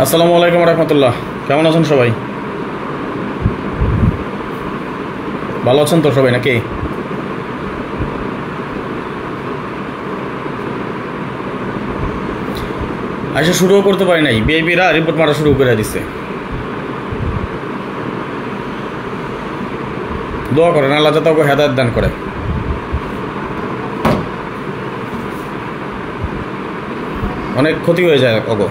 আসসালামু আলাইকুম রহমতুল্লাহ। কেমন আছেন সবাই? ভালো আছেন তো সবাই নাকি? আইসা শুরুও করতে পারি নাই, বিআইপিরা রিপোর্ট মারা শুরু করে দিচ্ছে। দোয়া করেন আল্লাহ যাতে ওকে হেদায়েত দান করে। অনেক ক্ষতি হয়ে যায় ওগো।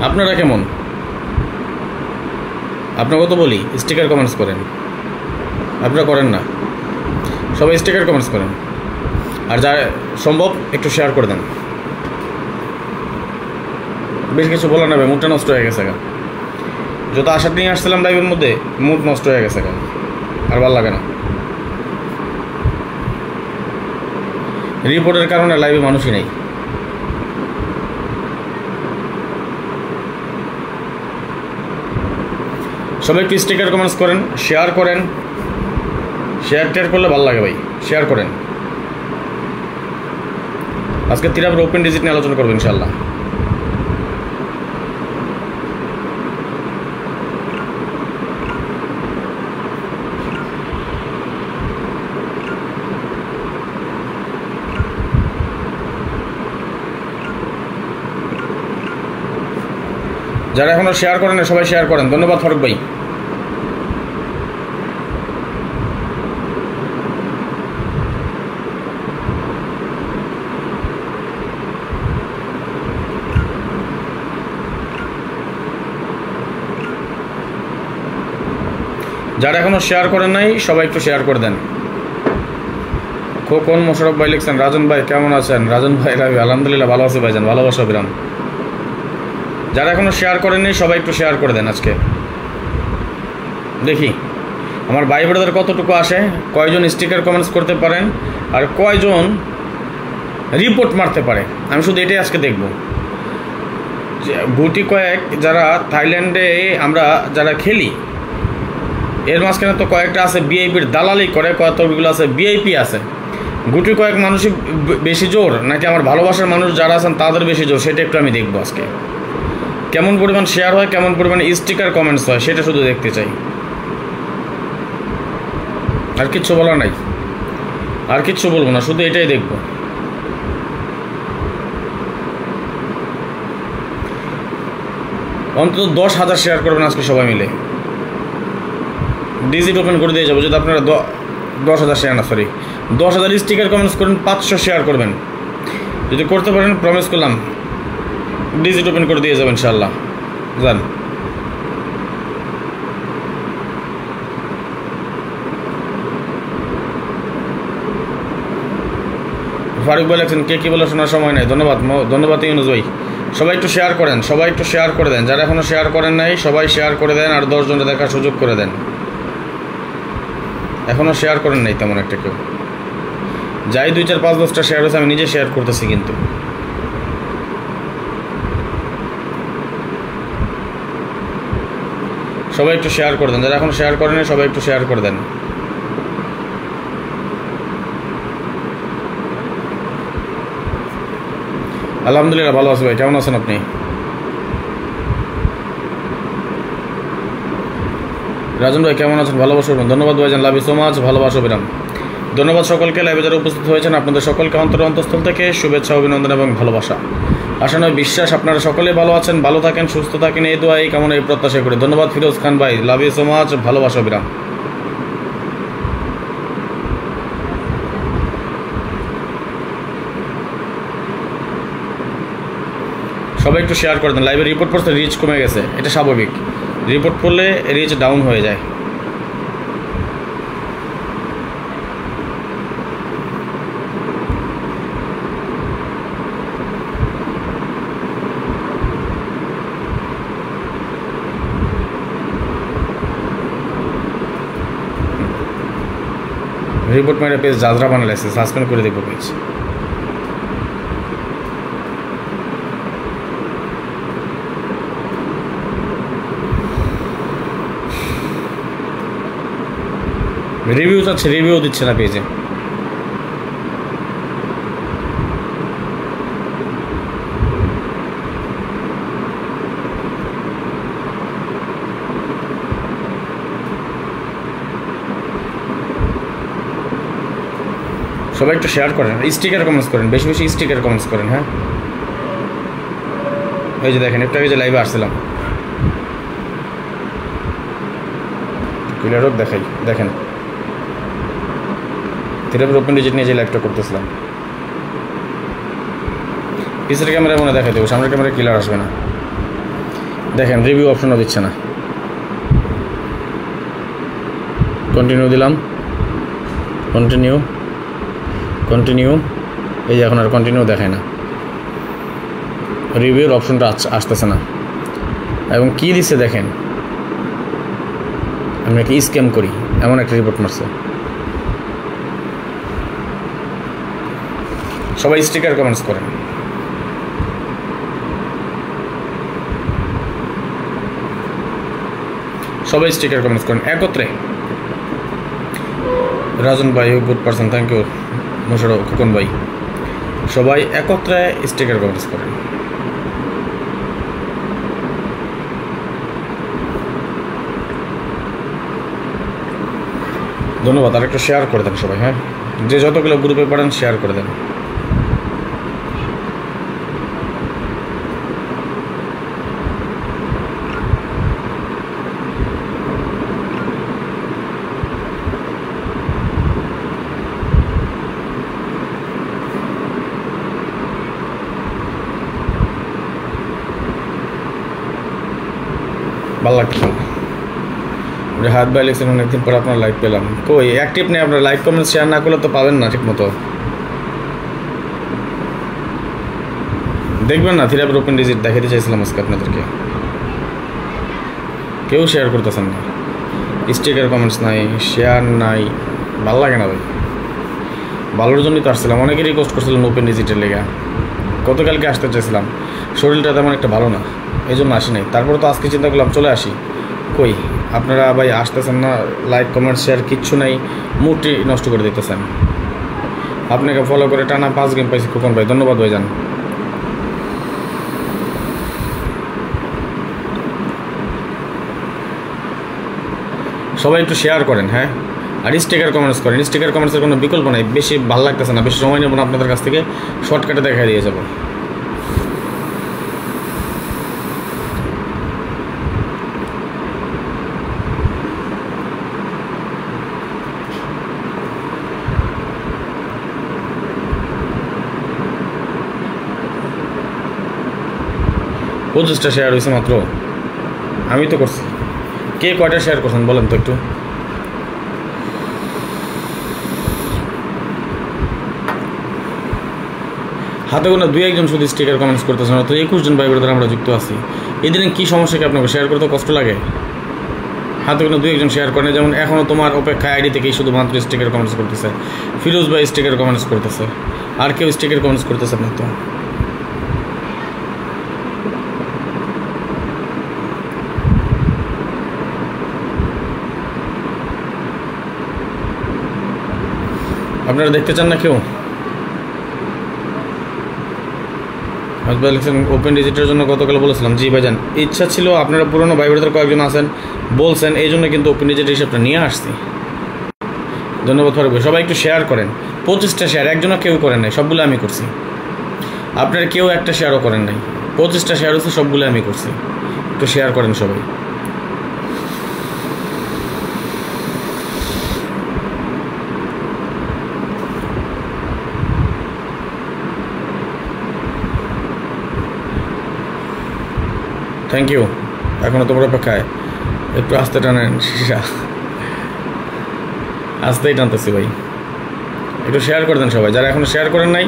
আপনারা কেমন? আপনাকে তো বলি স্টিকার কমেন্টস করেন, আপনারা করেন না। সবাই স্টিকার কমেন্টস করেন, আর যা সম্ভব একটু শেয়ার করে দেন। বেশ কিছু বলার নেবে, মুডটা নষ্ট হয়ে গেছে। যত আশা নিয়ে আসছিলাম লাইভের মধ্যে, মুড নষ্ট হয়ে গেছে, আর ভালো লাগে না। রিপোর্টের কারণে লাইভে মানুষই নেই। সবাই একটু স্টিকার কমেন্টস করেন, শেয়ার করেন। শেয়ার টেয়ার করলে ভালো লাগে ভাই, শেয়ার করেন। আজকে তিরাপের ওপেন ডিজিট নিয়ে আলোচনা করবো ইনশাল্লাহ। যারা এখনো শেয়ার করেন সবাই শেয়ার করেন। ধন্যবাদ ফারুক ভাই। যারা এখনো শেয়ার করেন নাই সবাই একটু শেয়ার করে দেন। খোকন মোশারফ ভাই লিখছেন, রাজন ভাই কেমন আছেন? রাজন ভাই আলহামদুলিল্লাহ ভালো আছে ভাইজান, ভালোবাসা বিরাম। যারা এখনো শেয়ার করেননি সবাই একটু শেয়ার করে দেন। আজকে দেখি আমার ভাই বোনদের কতটুকু আসে, কয়জন স্টিকার কমেন্টস করতে পারেন, আর কয়জন রিপোর্ট মারতে পারে। আমি শুধু এটাই আজকে দেখব। গুটি কয়েক যারা থাইল্যান্ডে আমরা যারা খেলি, এর মাঝখানে তো কয়েকটা আছে বিআইপির দালালি করে, কতগুলো আছে বিআইপি আছে। গুটি কয়েক মানুষই বেশি জোর নাকি আমার ভালোবাসার মানুষ যারা আছেন তাদের বেশি জোর, সেটা একটু আমি দেখবো আজকে। কেমন পরিমাণ শেয়ার হয়, কেমন পরিমাণ স্টিকার কমেন্টস হয়, সেটা শুধু দেখতে চাই। আর কিচ্ছু বলার নাই, আর কিচ্ছু বলবো না, শুধু এটাই দেখব। অন্তত 10,000 শেয়ার করবেন আজকে সবাই মিলে। ডিজিট ওপেন করে দিয়ে যাবো যদি আপনারা 10,000 শেয়ার না, সরি 10,000 স্টিকার কমেন্টস করেন, 500 শেয়ার করবেন। যদি করতে পারেন প্রমিস করলাম ডিজিট ওপেন করে দিয়ে যাবেন ইনশাআল্লাহ। যান। ফারুক ভাই লেখছেন, কে কী বলে শোনার সময় নেই। ধন্যবাদ, ধন্যবাদ ইউনুস ভাই। সবাই একটু শেয়ার করেন, সবাই একটু শেয়ার করে দেন। যারা এখনও শেয়ার করেন নাই সবাই শেয়ার করে দেন, আর 10 জনকে দেখার সুযোগ করে দেন। এখনও শেয়ার করেন নাই তেমন একটা কেউ। যাই 2, 4, 5, 10টা শেয়ার হয়েছে, আমি নিজে শেয়ার করতেছি কিন্তু। সবাই একটু শেয়ার করে দেন, যারা এখন শেয়ার করেন সবাই একটু শেয়ার করে দেন। আলহামদুলিল্লাহ ভালো আছি ভাই, কেমন আছেন আপনি? রাজন ভাই কেমন আছেন? ভালোবাসা। ধন্যবাদ ভাইজান, লাভ ইউ সো মাচ, ভালোবাসা বিরাম। ধন্যবাদ সকলকে, লাইভে যারা উপস্থিত হয়েছেন আপনাদের সকলকে অন্তঃস্থল থেকে শুভেচ্ছা, অভিনন্দন এবং ভালোবাসা। আশা নয় বিশ্বাস আপনারা সকলেই ভালো আছেন, ভালো থাকেন, সুস্থ থাকেন, এই দোয়া এই কামনা এই প্রত্যাশা করি। ধন্যবাদ ফিরোজ খান ভাই, লাভ ইউ সো মাচ, ভালোবাসা বিরাম। সবাই একটু শেয়ার করে দেন। লাইভে রিপোর্ট পড়তে রিচ কমে গেছে, এটা স্বাভাবিক। রিপোর্ট পড়লে রিচ ডাউন হয়ে যায়। রিপোর্ট মেরে পেজ জাজরা বানালেছে, সাসপেন্ড করে দেখবো পেজ। রিভিউ চাচ্ছে, রিভিউ দিচ্ছে না পেজে। সবাই একটু শেয়ার করেন, স্টিকার কমেন্টস করেন, বেশি বেশি স্টিকার কমেন্টস করেন। হ্যাঁ, এই যে দেখেন একটু আগে যে লাইভে আসছিলাম, ক্লিয়ার হোক দেখাই, দেখেন থিরাপির ওপেন ডিজিট নিয়ে যে লাইভটা করতেছিলাম, পিছের ক্যামেরায় মনে দেখাই দেবো, সামনের ক্যামেরায় ক্লিয়ার আসবে না। দেখেন রিভিউ অপশনও দিচ্ছে না, কন্টিনিউ দিলাম, কন্টিনিউ, এই যে এখন আর কন্টিনিউ দেখায় না, রিভিউর অপশনটা আসতেছে না। এবং কী দিচ্ছে দেখেন, আমি কি স্ক্যাম করি এমন একটা রিপোর্ট মারছে। সবাই স্টিকার কমেন্টস করেন, সবাই স্টিকার কমেন্টস করেন একত্রে। রাজন ভাই good person, thank you. Mosharraf Khokon ভাই, সবাই একত্রে স্টিকার কমেন্টস করেন। ধন্যবাদ। আর একটু শেয়ার করে দেন সবাই। হ্যাঁ, যে যতগুলো গ্রুপে পারেন শেয়ার করে দেন। ভালো লাগছে। হাত বাই লিখছেন অনেকদিন পর আপনার লাইক পেলাম, কই অ্যাক্টিভ নেই আপনার, লাইক কমেন্ট শেয়ার না করলে তো পাবেন না ঠিক মতো, দেখবেন না। থিরাপির ওপেন ডিজিট দেখাতে চাইছিলাম আজকে আপনাদেরকে, কেউ শেয়ার করতেছেন না, স্টিকার কমেন্টস নাই, শেয়ার নাই, ভালো লাগে না ভাই। ভালোর জন্যই তো আসছিলাম, অনেকে রিকোয়েস্ট করছিলেন ওপেন ডিজিটের লেগা, গতকালকে আসতে চাইছিলাম, শরীরটা তেমন একটা ভালো না, এই জন্য আসি নাই। তারপরে তো আজকে চিন্তা করলাম চলে আসি, কই আপনারা ভাই আসতেছেন না, লাইক কমেন্ট শেয়ার কিচ্ছু নাই, মুডটি নষ্ট করে দিতেছেন। আপনাকে ফলো করে টানা 5 গেম পাইছি খোকন ভাই, ধন্যবাদ ভাইজান। সবাই একটু শেয়ার করেন। হ্যাঁ, আর স্টিকার কমেন্টস করেন, স্টিকার কমেন্টসের কোনো বিকল্প নাই, বেশি ভালো লাগতেছে না, বেশি সময় নেব না আপনাদের কাছ থেকে, শর্টকাটে দেখাই দিয়ে যাবো। পঁচিশটা শেয়ার হয়েছে মাত্র, আমি তো করছি। কে কয়টা শেয়ার করছেন বলেন তো একটু। হাতে কোনো 2-1 শুধু স্টিকার কমেন্টস করতেছে না, তো 21 জন ভাই বোনেরা আমরা যুক্ত আছি। এদিনে কী সমস্যা কি আপনাকে শেয়ার করতে কষ্ট লাগে? হাতে কোনো 2-1 শেয়ার করেন, যেমন এখনও তোমার অপেক্ষা আইডি থেকেই শুধু মাত্র স্টিকার কমেন্টস করতেছে, ফিরোজ ভাই স্টিকার কমেন্টস করতেছে, আর কেউ স্টিকার কমেন্টস করতেছে না। তো আপনারা দেখতে চান না কেউ? ওপেন ডিজিটের জন্য গতকাল বলেছিলাম, জি ভাইজান ইচ্ছা ছিল, আপনারা পুরনো ভাই বোনেদের কয়েকজন আছেন বলছেন, এই জন্য কিন্তু ওপেন ডিজিটের হিসাবটা নিয়ে আসছি। ধন্যবাদ ফারুক ভাই। সবাই একটু শেয়ার করেন, 25টা শেয়ার একজনও কেউ করেন নাই, সবগুলো আমি করছি। আপনারা কেউ একটা শেয়ারও করেন নাই, 25টা শেয়ার হচ্ছে, সবগুলো আমি করছি। একটু শেয়ার করেন সবাই। Thank you. এখনও তোমার অপেক্ষায়, একটু আস্তে টানেন, আস্তেই টানতেছি ভাই। একটু শেয়ার করে দেন সবাই, যারা এখনও শেয়ার করেন নাই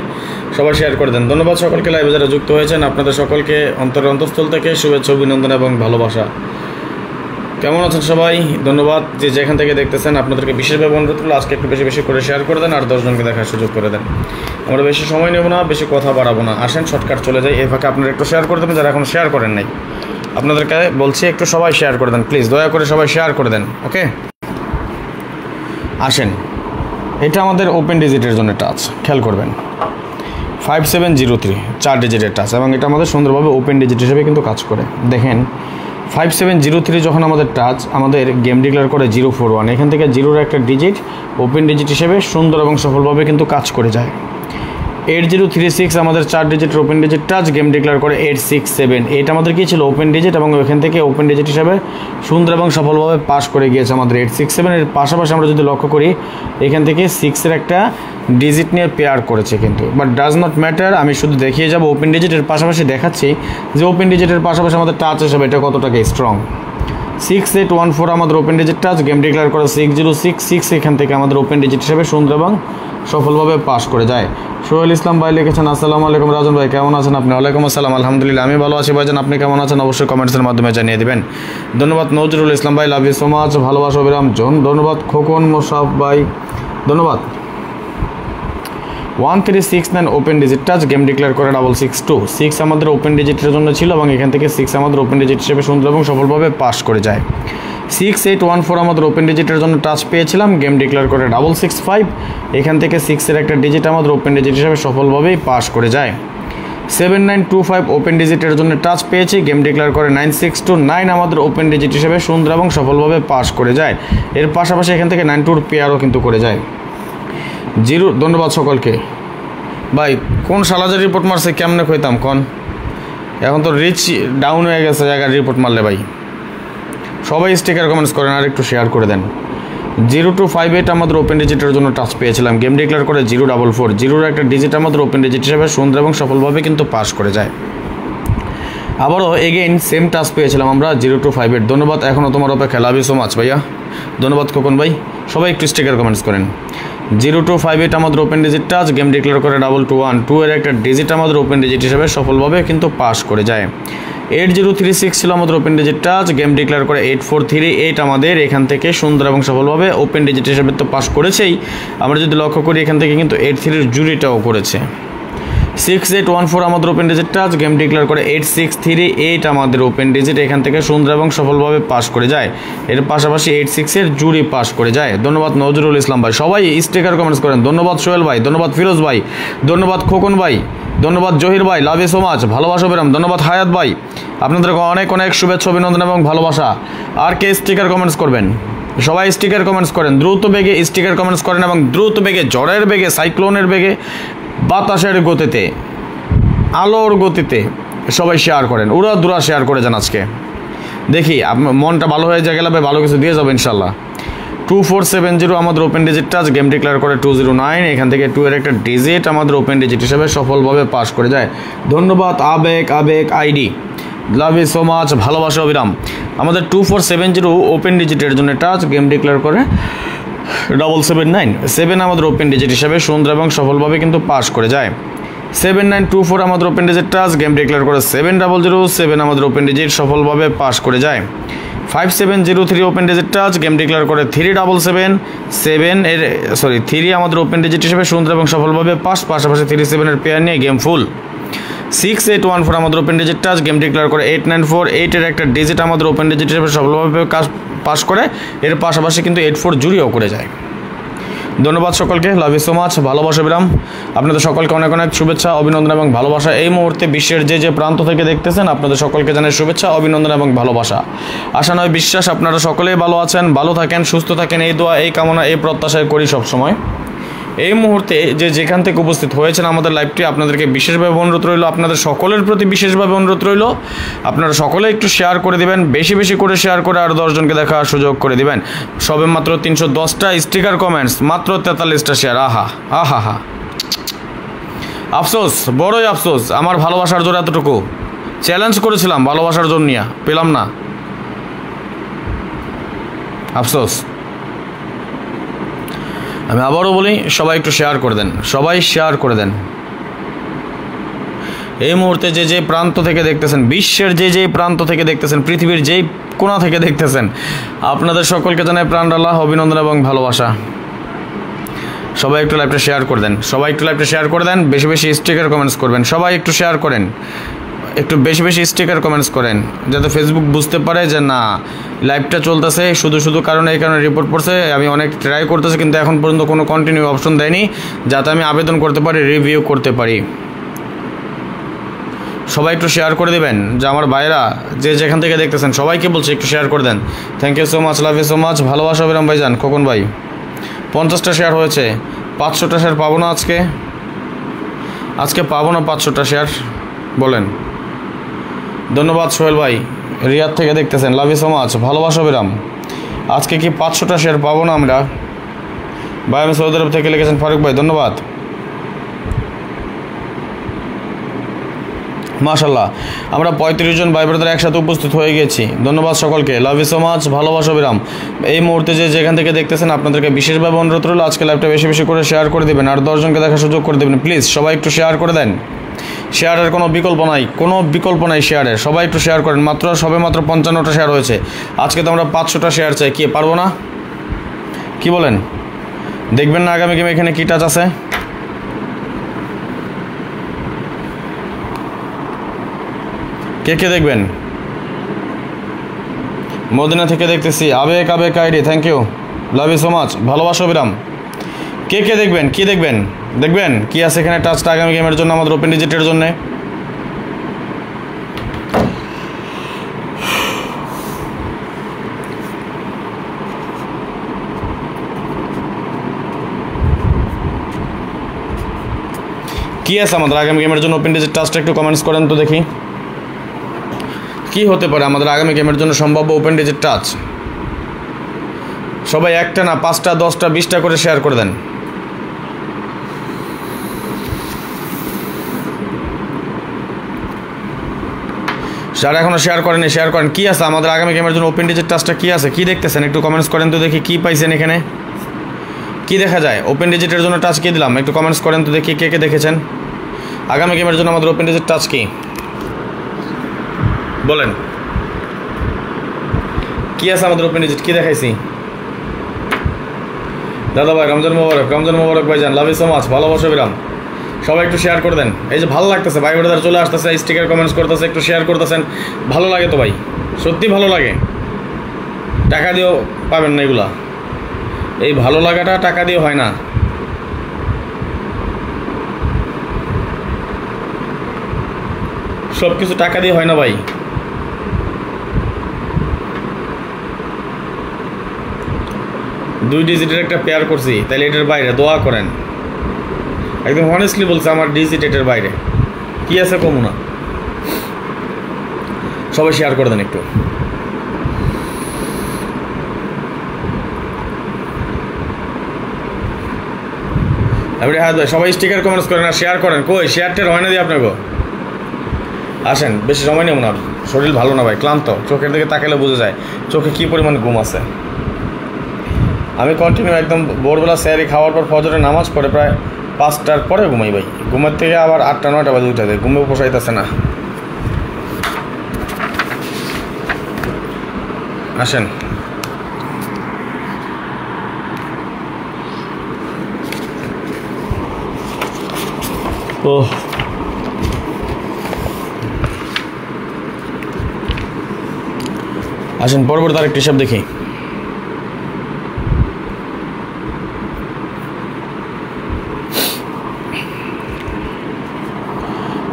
সবাই শেয়ার করে দেন। ধন্যবাদ সকলকে লাইভে যারা যুক্ত হয়েছেন, আপনাদের সকলকে অন্তরের অন্তঃস্থল থেকে শুভেচ্ছা, অভিনন্দন এবং ভালোবাসা। কেমন আছেন সবাই? ধন্যবাদ যে যেখান থেকে দেখতেছেন, আপনাদেরকে বিশেষভাবে অনুরোধ করলো আজকে একটু বেশি বেশি করে শেয়ার করে দেন, আর 10 জনকে দেখার সুযোগ করে দেন। আমরা বেশি সময় নেব না, বেশি কথা বাড়াবো না, আসেন শর্টকাট চলে যাই। এই ফাঁকে আপনারা একটু শেয়ার করে দেবেন যারা এখন শেয়ার করেন নাই, আপনাদেরকে বলছি একটু সবাই শেয়ার করে দেন প্লিজ, দয়া করে সবাই শেয়ার করে দেন। ওকে, আসেন। এটা আমাদের ওপেন ডিজিটের জন্য টাচ, খেয়াল করবেন 5703 4 ডিজিটের টাচ, এবং এটা আমাদের সুন্দরভাবে ওপেন ডিজিট হিসেবে কিন্তু কাজ করে। দেখেন 5703 যখন আমাদের টাচ আমাদের গেম ডিক্লেয়ার করে 041, এখান থেকে জিরোর একটা ডিজিট ওপেন ডিজিট হিসেবে সুন্দর এবং সফলভাবে কিন্তু কাজ করে যায়। 8036 আমাদের 4 ডিজিটের open digit touch game declare করে 867, এটা আমাদের কি ছিল ওপেন ডিজিট এবং ওইখান থেকে ওপেন ডিজিট হিসাবে সুন্দর এবং সফলভাবে পাস করে গিয়েছে আমাদের 867। এর পাশাপাশি আমরা যদি লক্ষ্য করি এখান থেকে 6-এর একটা ডিজিট নিয়ে পেয়ার করেছে কিন্তু, বাট ডাজ নট ম্যাটার, আমি শুধু দেখিয়ে যাব ওপেন ডিজিটের পাশাপাশি দেখাচ্ছি যে ওপেন ডিজিটের পাশাপাশি আমাদের টাচ হিসাবে এটা কতটাকে স্ট্রং। 6814 আমাদের open digit touch game declare করে 6066, এখান থেকে আমাদের ওপেন ডিজিট হিসেবে সুন্দর এবং সফলভাবে পাস করে যায়। সোহেল ইসলাম ভাই লিখেছেন আসসালামু আলাইকুম রাজন ভাই, কেমন আছেন আপনি? ওয়ালাইকুম আসসালাম, আলহামদুলিল্লাহ আমি ভালো আছি ভাইজান, আপনি কেমন আছেন? অবশ্যই কমেন্টসের মাধ্যমে জানিয়ে দেবেন। ধন্যবাদ নজরুল ইসলাম ভাই, লাভ ইউ সো মাচ, ভালোবাসা অবিরাম জন, ধন্যবাদ খোকন মোশাফ ভাই, ধন্যবাদ। 1369 open digit touch game declare করে 662, 6 আমাদের ওপেন ডিজিটের জন্য ছিল এবং এখান থেকে 6 আমাদের ওপেন ডিজিট হিসেবে সুন্দর এবং সফলভাবে পাস করে যায়। 6814 আমাদের ওপেন ডিজিটের জন্য টাচ পেয়েছিলাম, গেম ডিক্লেয়ার করে 665, এখান থেকে 6-এর একটা ডিজিট আমাদের ওপেন ডিজিট হিসেবে সফলভাবেই পাস করে যায়। 7925 ওপেন ডিজিটের জন্য টাচ পেয়েছি, গেম ডিক্লেয়ার করে 9629 আমাদের ওপেন ডিজিট হিসেবে সুন্দর এবং সফলভাবে পাস করে যায়। এর পাশাপাশি এখান থেকে 92 পেয়ারও কিন্তু করে যায়। জিরো, ধন্যবাদ সকলকে। ভাই কোন সালাজের রিপোর্ট মারছে কেমনে কইতাম কন, এখন তো রিচ ডাউন হয়ে গেছে জায়গার রিপোর্ট মারলে। ভাই সবাই স্টিকার কমেন্টস করেন আর একটু শেয়ার করে দেন। 0258 আমাদের ওপেন ডিজিটের জন্য টাচ পেয়েছিলাম, গেম ডিক্লেয়ার করে 044, জিরোর একটা ডিজিট আমাদের ওপেন ডিজিট হিসেবে সুন্দর এবং সফলভাবে কিন্তু পাস করে যায়। আবারও এগেইন সেম টাচ পেয়েছিলাম আমরা 0258, ধন্যবাদ, এখনও তোমার অপেক্ষা, লাভ ইউ সো মাচ ভাইয়া, ধন্যবাদ খোকন ভাই, সবাই একটু স্টিকার কমেন্টস করেন। 0258 আমাদের open digit touch game declare করে 221, 2-এর একটা ডিজিট আমাদের ওপেন ডিজিট হিসেবে সফলভাবে কিন্তু পাস করে যায়। 8036 ছিল আমাদের open digit touch game declare করে 8438, আমাদের এখান থেকে সুন্দর এবং সফলভাবে ওপেন ডিজিট হিসেবে তো পাস করেছেই, আমরা যদি লক্ষ্য করি এখান থেকে কিন্তু 83-এর জুরিটাও করেছে। 6814 আমাদের open digit touch game declare করে 8638, আমাদের ওপেন ডিজিট এখান থেকে সুন্দর এবং সফলভাবে পাস করে যায়। এর পাশাপাশি 86-এর জুরি পাস করে যায়। ধন্যবাদ নজরুল ইসলাম ভাই, সবাই স্টিকার কমেন্টস করেন। ধন্যবাদ সোহেল ভাই, ধন্যবাদ ফিরোজ ভাই, ধন্যবাদ খোকন ভাই, ধন্যবাদ জহির ভাই, লাভ ইউ সো মাচ, ভালোবাসা বেরাম, ধন্যবাদ হায়াত ভাই, আপনাদেরকে অনেক অনেক শুভেচ্ছা অভিনন্দন এবং ভালোবাসা। আর কে স্টিকার কমেন্টস করবেন? সবাই স্টিকার কমেন্টস করেন, দ্রুত বেগে স্টিকার কমেন্টস করেন এবং দ্রুত বেগে, ঝড়ের বেগে, সাইক্লোনের বেগে, বাতাসের গতিতে, আলোর গতিতে সবাই শেয়ার করেন, উড়া দুরা শেয়ার করে যান। আজকে দেখি মনটা ভালো হয়ে যায়, গেলে ভালো কিছু দিয়ে যাবে ইনশাল্লাহ। 2470 আমাদের open digit touch game declare করে 209, এখান থেকে 2-এর একটা ডিজিট আমাদের ওপেন ডিজিট হিসেবে সফলভাবে পাস করে যায়। ধন্যবাদ আবেগ ID, love you so much, ভালোবাসা অবিরাম। আমাদের 2470 ওপেন ডিজিটের জন্য টাচ গেম ডিক্লেয়ার করে 779, 7 আমাদের ওপেন ডিজিট হিসেবে সুন্দর এবং সফলভাবে কিন্তু পাস করে যায়। 7924 আমাদের open digit touch game declare করে 700, 7 আমাদের ওপেন ডিজিট সফলভাবে পাস করে যায়। 5703 open digit touch game declare করে 377, 3 আমাদের ওপেন ডিজিট হিসেবে সুন্দর এবং সফলভাবে পাশাপাশি 37-এর পেয়ার নিয়ে গেম ফুল। 6814 আমাদের open digit touch game declare করে 894, 8-এর একটা ডিজিট আমাদের ওপেন ডিজিট হিসেবে সফলভাবে পাস করে, এর পাশাপাশি কিন্তু 84 জুরিও করে যায়। ধন্যবাদ সকলকে, লাভ ইউ সো মাচ, ভালোবাসা বিরাম, আপনাদের সকলকে অনেক অনেক শুভেচ্ছা অভিনন্দন এবং ভালোবাসা। এই মুহূর্তে বিশ্বের যে প্রান্ত থেকে দেখতেছেন আপনাদের সকলকে জানাই শুভেচ্ছা অভিনন্দন এবং ভালোবাসা। আশা নয় বিশ্বাস আপনারা সকলেই ভালো আছেন, ভালো থাকেন, সুস্থ থাকেন, এই দোয়া এই কামনা এই প্রত্যাশায় করি সবসময়। এই মুহূর্তে যেখান থেকে উপস্থিত হয়েছেন আমাদের লাইভটি, আপনাদেরকে বিশেষভাবে অনুরোধ রইল, আপনাদের সকলের প্রতি বিশেষভাবে অনুরোধ রইল, আপনারা সকলে একটু শেয়ার করে দিবেন, বেশি বেশি করে শেয়ার করে আর 10 জনকে দেখার সুযোগ করে দিবেন। সবে মাত্র 310টা স্টিকার কমেন্টস, মাত্র 43টা শেয়ার, আহা আফসোস, বড়ই আফসোস, আমার ভালোবাসার জোর এতটুকু। চ্যালেঞ্জ করেছিলাম ভালোবাসার জোর নিয়ে, পেলাম না, আফসোস। আমি আবারও বলি, সবাই একটু শেয়ার করে দেন, সবাই শেয়ার করে দেন। এই মুহূর্তে যে প্রান্ত থেকে দেখতেছেন, বিশ্বের যে প্রান্ত থেকে দেখতেছেন, পৃথিবীর যেই কোণা থেকে দেখতেছেন, আপনাদের সকলকে জানাই প্রাণ ঢালা অভিনন্দন এবং ভালোবাসা। সবাই একটু লাইভটা শেয়ার করে দেন, সবাই একটু লাইভটা শেয়ার করে দেন, বেশি বেশি স্টিকার কমেন্টস করবেন, সবাই একটু শেয়ার করেন, একটু বেশি বেশি স্টিকার কমেন্টস করেন, যাতে ফেসবুক বুঝতে পারে যে না লাইভটা চলতেছে, শুধু কারণে এই কারণে রিপোর্ট পড়ছে। আমি অনেক ট্রাই করতেছি কিন্তু এখন পর্যন্ত কোনো কন্টিনিউ অপশন দেয়নি, যাতে আমি আবেদন করতে পারি, রিভিউ করতে পারি। সবাই একটু শেয়ার করে দেবেন, যে আমার ভাইরা যে যেখান থেকে দেখতেছেন সবাইকে বলছি একটু শেয়ার করে দেন। Thank you so much, love you so much, ভালোবাসা বিরাম ভাইজান, খোকন ভাই। 50টা শেয়ার হয়েছে, 500টা শেয়ার পাবো না আজকে পাবো না 500টা শেয়ার, বলেন। ধন্যবাদ সোহেল ভাই, রিয়াদ থেকে দেখতেছেন, লাভ ইউ সো মাচ, ভালোবাসা বিরাম। আজকে কি 500টা শেয়ার পাবো না আমরা? ভাই আমি সৌদি আরব থেকে লিখেছেন ফারুক ভাই, ধন্যবাদ। মাশাল্লাহ, আমরা 35 জন ভাই ব্রাদার একসাথে উপস্থিত হয়ে গেছি। ধন্যবাদ সকলকে, লাভ ইউ সো মাচ, ভালোবাসা বিরাম। এই মুহূর্তে যেখান থেকে দেখতেছেন আপনাদেরকে বিশেষভাবে অনুরোধ রইল আজকে লাইভটা বেশি বেশি করে শেয়ার করে দেবেন, আর 10 জনকে দেখার সুযোগ করে দেবেন প্লিজ। সবাই একটু শেয়ার করে দেন, শেয়ারের কোনো বিকল্প নাই শেয়ারের। সবাই একটু শেয়ার করেন, সবে মাত্র 55টা শেয়ার হয়েছে। আজকে তো আমরা 500টা শেয়ার চাই, কি পারবো না? কি বলেন? দেখবেন না আগামী গেমে এখানে কি টাচ আছে? কে দেখবেন? মদিনা থেকে দেখতেছি, আবেগ ID, thank you, love you so much, ভালোবাসা বিরাম। কে দেখবেন? কি দেখবেন কি আছে এখানে টাচটা আগামী গেমের জন্য, আমাদের ওপেন ডিজিটের জন্য? কি আছে আমাদের আগামী গেমের জন্য ওপেন ডিজিট টাচটা একটু কমেন্টস করেন তো দেখি কি হতে পারে আমাদের আগামী গেমের জন্য সম্ভাব্য ওপেন ডিজিট টাচ। সবাই একটা না 5টা 10টা 20টা করে শেয়ার করে দেন। যারা এখনো শেয়ার করেন। কি আছে আমাদের আগামী গেমের জন্য ওপেন ডিজিট টাচটা কি আছে, কি দেখতেছেন একটু কমেন্টস করেন তো দেখি। কি পাইছেন এখানে, কি দেখা যায়? ওপেন ডিজিটের জন্য টাচ কি দিলাম একটু কমেন্টস করেন তো দেখি কে দেখেছেন। আগামী গেমের জন্য আমাদের ওপেন ডিজিট টাচ কি বলেন? কি আছে আমাদের ওপেন ডিজিট, কি দেখাইছি? দাদা ভাই রমজান মোবারক ভাইজান, লাভ ইউ সো মাচ, ভালোবাসা বিরাম। সবাই একটু শেয়ার করে দেন। এই যে ভালো লাগতেছে, ভাই ব্রাদার চলে আসতেছে, স্টিকার কমেন্টস করতেছে, একটু শেয়ার করতেছেন, ভালো লাগে তো ভাই, সত্যি ভালো লাগে। টাকা দিয়েও পাবেন না এগুলা, এই ভালো লাগাটা টাকা দিয়ে হয় না। সব কিছু টাকা দিয়ে হয় না ভাই। দুই ডিজিটের একটা পেয়ার করছি, তাহলে এটার বাইরে দোয়া করেন। একদম অনেস্টলি বলছে, আমার ডিজিট এটার বাইরে কি আছে কমু না। সবাই শেয়ার করে দেন একটু। সবাই স্টিকার কমেন্টস করেন আর শেয়ার করেন। কই শেয়ারটা হয় না দিয়ে আপনাকে? আসেন, বেশি সময় নেব না, শরীর ভালো না ভাই, ক্লান্ত, চোখের দিকে তাকালে বোঝা যায় চোখে কী পরিমাণ ঘুম আছে। আমি কন্টিনিউ একদম ভোরবেলা স্যারি খাওয়ার পর ফজরের নামাজ পড়ে প্রায় 5টার পরে ঘুমাই ভাই। ঘুমের থেকে আবার 8টা 9টা বাজে উঠে যায়, ঘুমেও পোষাইতেছে না। আসেন, ও আসেন পরবর্তী আরেকটি হিসাব দেখি।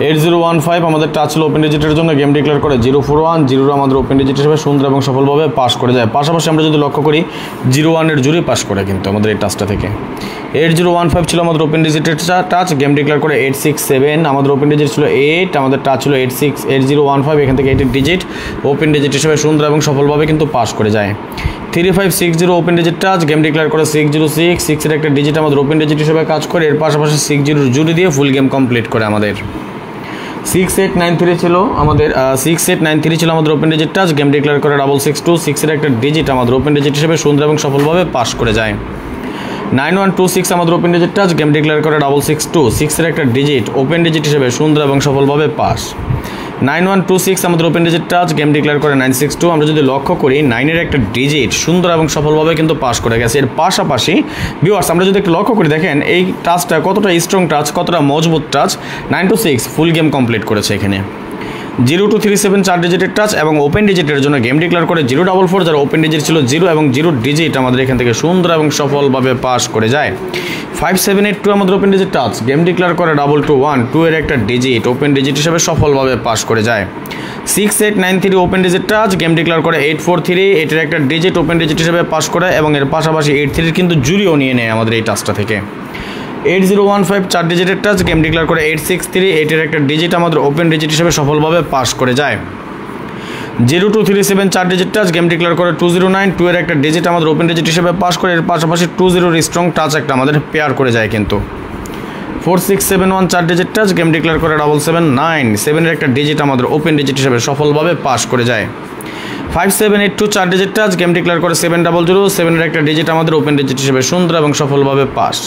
8015 আমাদের টাচ ছিল ওপেন ডিজিটের জন্য, গেম ডিক্লেয়ার করে 041 আমাদের ওপেন ডিজিট হিসেবে সুন্দর এবং সফলভাবে পাস করে যায়। পাশাপাশি আমরা যদি লক্ষ্য করি 01 জুড়ে পাস করে কিন্তু আমাদের এই টাচটা থেকে। 8015 ছিল আমাদের ওপেন ডিজিটের টাচ, গেম ডিক্লেয়ার করে 867, আমাদের ওপেন ডিজিট ছিল 8, আমাদের টাচ ছিল 8015, এখান থেকে 8 ডিজিট ওপেন ডিজিট হিসেবে সুন্দর এবং সফলভাবে কিন্তু পাস করে যায়। 3560 open digit touch, game declare করে 606, 6 এর একটা ডিজিট আমাদের ওপেন ডিজিট হিসেবে কাজ করে, এর পাশাপাশি 60 জুড়ে দিয়ে ফুল গেম কমপ্লিট করে আমাদের। 6893 ছিল আমাদের 6893 ছিল আমাদের open digit touch, game declare করে 662, 6 এর একটা ডিজিট আমাদের ওপেন ডিজিট হিসেবে সুন্দর এবং সফলভাবে পাস করে যায়। 9126 আমাদের open digit touch, game declare করে 662, 6 এর একটা ডিজিট ওপেন ডিজিট হিসেবে সুন্দর এবং সফলভাবে পাস। 9126 আমাদের open digit touch, game declare করে 962, আমরা যদি লক্ষ্য করি 9 এর একটা ডিজিট সুন্দর এবং সফলভাবে কিন্তু পাস করে গেছে। এর পাশাপাশি ভিউয়ার্স আমরা যদি একটু লক্ষ্য করি, দেখেন এই টাচটা কতটা স্ট্রং টাচ, কতটা মজবুত টাচ। 926 ফুল গেম কমপ্লিট করেছে এখানে। 0237 4 ডিজিটের টাচ এবং ওপেন ডিজিটের জন্য গেম ডিক্লেয়ার করে 044, যার ওপেন ডিজিট ছিল 0 এবং 0 ডিজিট আমাদের এখান থেকে সুন্দর এবং সফলভাবে পাস করে যায়। 5782 আমাদের open digit touch, game declare করে 2212, 2 এর একটা ডিজিট ওপেন ডিজিট হিসেবে সফলভাবে পাস করে যায়। 6893 open digit touch, game declare করে 843, এটার একটা ডিজিট ওপেন ডিজিট হিসেবে পাস করে এবং এর পাশাপাশি 83 কিন্তু জুরিও নিয়ে নেয় আমাদের এই টাচটা থেকে। 8015 4 ডিজিটের টাচ, গেম ডিক্লেয়ার করে 863, এটার একটা ডিজিট আমাদের ওপেন ডিজিট হিসেবে সফলভাবে পাস করে যায়। 0237 4 ডিজিট টাচ, গেম ডিক্লেয়ার করে 209, 2 এর একটা ডিজিট আমাদের ওপেন ডিজিট হিসেবে পাস করে, এর পাশাপাশি 20 স্ট্রং টাচ একটা আমাদের পেয়ার করে যায় কিন্তু। 4671 4 ডিজিট টাচ, গেম ডিক্লেয়ার করে 779, 7 এর একটা ডিজিট আমাদের ওপেন ডিজিট হিসেবে সফলভাবে পাস করে যায়। 5782 4 ডিজিট টাচ, গেম ডিক্লেয়ার করে 700, 7 এর একটা ডিজিট আমাদের ওপেন ডিজিট হিসেবে সুন্দর এবং সফলভাবে পাস।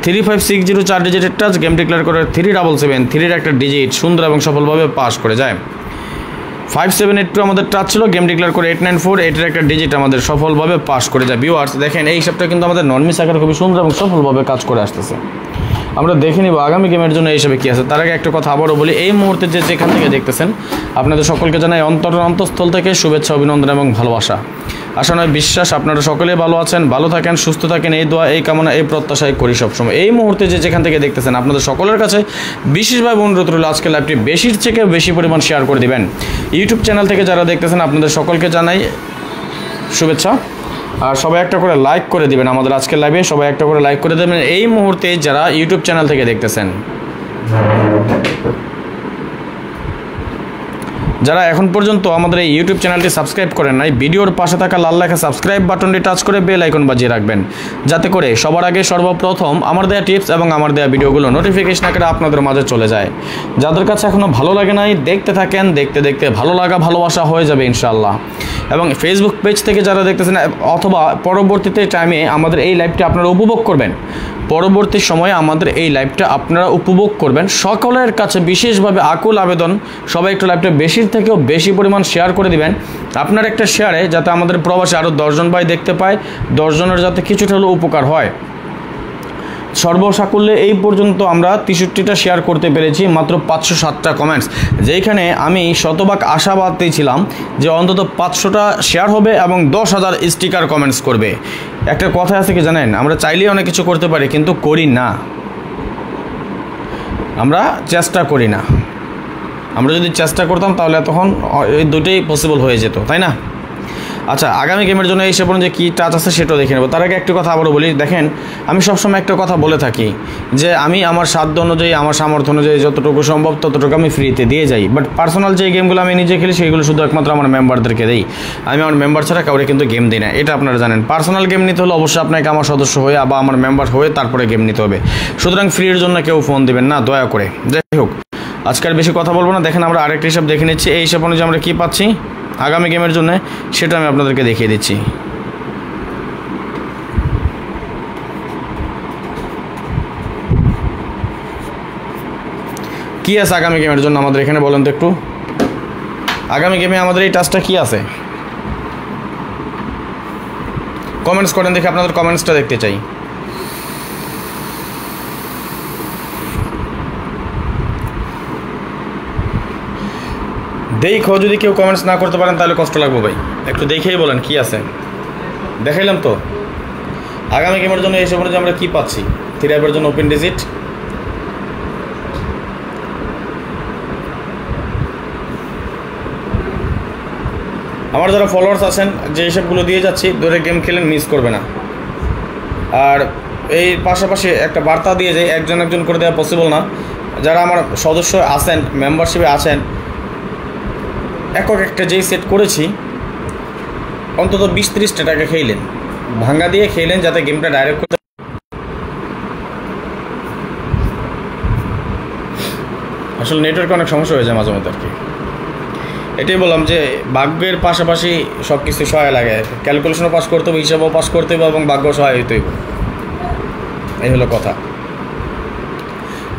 3560 4 ডিজিটের টাচ, গেম ডিক্লেয়ার করে 377, 3 এর একটা ডিজিট সুন্দর এবং সফলভাবে পাস করে যায়। 5782 আমাদের টাচ ছিল, গেম ডিক্লেয়ার করে 894, এটার একটা ডিজিট আমাদের সফলভাবে পাস করে যায়। ভিউয়ার্স দেখেন এই হিসাবটা কিন্তু আমাদের নন মিস আকারে খুবই সুন্দর এবং সফলভাবে কাজ করে আসতেছে। আমরা দেখে নিব আগামী গেমের জন্য এই হিসাবে কী আছে। তার আগে একটা কথা আবারও বলি, এই মুহূর্তে যেখান থেকে দেখতেছেন আপনাদের সকলকে জানাই অন্তঃস্থল থেকে শুভেচ্ছা, অভিনন্দন এবং ভালোবাসা। আশা নয় বিশ্বাস আপনারা সকলেই ভালো আছেন, ভালো থাকেন, সুস্থ থাকেন, এই দোয়া এই কামনা এই প্রত্যাশাই করি সবসময়। এই মুহূর্তে যেখান থেকে দেখতেছেন আপনাদের সকলের কাছে বিশেষভাবে অনুরোধ রইল আজকে লাইভটি বেশির থেকে বেশি পরিমাণ শেয়ার করে দিবেন। ইউটিউব চ্যানেল থেকে যারা দেখতেছেন আপনাদের সকলকে জানাই শুভেচ্ছা। আর সবাই একটা করে লাইক করে দিবেন আমাদের আজকের লাইভে, সবাই একটা করে লাইক করে দেবেন এই মুহূর্তে যারা ইউটিউব চ্যানেল থেকে দেখতেছেন। যারা এখন পর্যন্ত আমাদের এই ইউটিউব চ্যানেলটি সাবস্ক্রাইব করেন নাই, ভিডিওর পাশে থাকা লাল লেখা সাবস্ক্রাইব বাটনটি টাচ করে বেল আইকন বাজিয়ে রাখবেন, যাতে করে সবার আগে সর্বপ্রথম আমার দেওয়া টিপস এবং আমার দেওয়া ভিডিওগুলো নোটিফিকেশন আকারে আপনাদের মাঝে চলে যায়। যাদের কাছে এখনও ভালো লাগে নাই দেখতে থাকেন, দেখতে দেখতে ভালো লাগা ভালোবাসা হয়ে যাবে ইনশাআল্লাহ। এবং ফেসবুক পেজ থেকে যারা দেখতেছেন অথবা পরবর্তীতে টাইমে আমাদের এই লাইভটি আপনারা উপভোগ করবেন, পরবর্তী সময়ে আমাদের এই লাইভটা আপনারা উপভোগ করবেন। সকলের কাছে বিশেষভাবে আকুল আবেদন, সবাই একটু লাইভটা বেশির থেকেও বেশি পরিমাণ শেয়ার করে দিবেন। আপনার একটা শেয়ারে যাতে আমাদের প্রবাসী আরও 10 জন ভাই দেখতে পায়, 10 জনের যাতে কিছুটা হলেও উপকার হয়। সর্বসাকুল্যে এই পর্যন্ত আমরা 63টা শেয়ার করতে পেরেছি, মাত্র 507টা কমেন্টস, যেখানে আমি শতভাগ আশাবাদী ছিলাম যে অন্তত 500টা শেয়ার হবে এবং 10,000 স্টিকার কমেন্টস করবে। একটা কথা আছে কি জানেন, আমরা চাইলেই অনেক কিছু করতে পারি কিন্তু করি না, আমরা চেষ্টা করি না। আমরা যদি চেষ্টা করতাম তাহলে তখন এই দুটোই পসিবল হয়ে যেত, তাই না? আচ্ছা, আগামী গেমের জন্য এই সেপন যে কী টাচ আছে সেটাও দেখে নেব। তার আগে একটি কথা আবারও বলি, দেখেন আমি সবসময় একটা কথা বলে থাকি যে আমি আমার সাধ্য অনুযায়ী আমার সামর্থ্য অনুযায়ী যতটুকু সম্ভব ততটুকু আমি ফ্রিতে দিয়ে যাই। বাট পার্সোনাল যে গেমগুলো আমি নিজে খেলি সেগুলো শুধু একমাত্র আমার মেম্বারদেরকে দিই। আমি আমার মেম্বার ছাড়া কাউরে কিন্তু গেম দিই না, এটা আপনারা জানেন। পার্সোনাল গেম নিতে হলে অবশ্যই আপনাকে আমার সদস্য হয়ে বা আমার মেম্বার হয়ে তারপরে গেম নিতে হবে। সুতরাং ফ্রির জন্য কেউ ফোন দিবেন না দয়া করে। যাই হোক, আজকে আর বেশি কথা বলবো না। দেখেন আমরা আরেকটা হিসাব দেখে নিচ্ছি, এই হিসাব অনুযায়ী আমরা কী পাচ্ছি আগামী গেমের জন্য সেটা আমি আপনাদেরকে দেখিয়ে দিচ্ছি। কি আছে আগামী গেমের জন্য আমাদের এখানে বলেন তো একটু, আগামী গেমে আমাদের এই টাচটা কি আছে? কমেন্টস করেন দেখে, আপনাদের কমেন্টসটা দেখতে চাই। দেখো, যদি কেউ কমেন্টস না করতে পারেন তাহলে কষ্ট লাগবে ভাই, একটু দেখেই বলেন কি আছে। দেখাইলাম তো আগামী গেমের জন্য এইসব অনুযায়ী আমরা কী পাচ্ছি। 3 অ্যাপের জন্য ওপেন ডিজিট, আমার যারা ফলোয়ার্স আছেন যে হিসাবগুলো দিয়ে যাচ্ছি ধরে গেম খেলেন, মিস করবে না। আর এই পাশাপাশি একটা বার্তা দিয়ে যাই, একজন একজন করে দেওয়া পসিবল না। যারা আমার সদস্য আছেন, মেম্বারশিপে আছেন, একক একটা যেই সেট করেছি অন্তত 20-30টা টাকা খেলেন, ভাঙ্গা দিয়ে খেলেন, যাতে গেমটা ডাইরেক্ট করতে। আসলে নেটওয়ার্কে অনেক সমস্যা হয়ে যায় মাঝে মধ্যে আর কি। এটাই বললাম যে ভাগ্যের পাশাপাশি সব কিছু সহায় লাগে, ক্যালকুলেশনও পাস করতে হবে, হিসাবও পাস করতে হবে এবং ভাগ্য সহায় হইতে হইব। এই হলো কথা।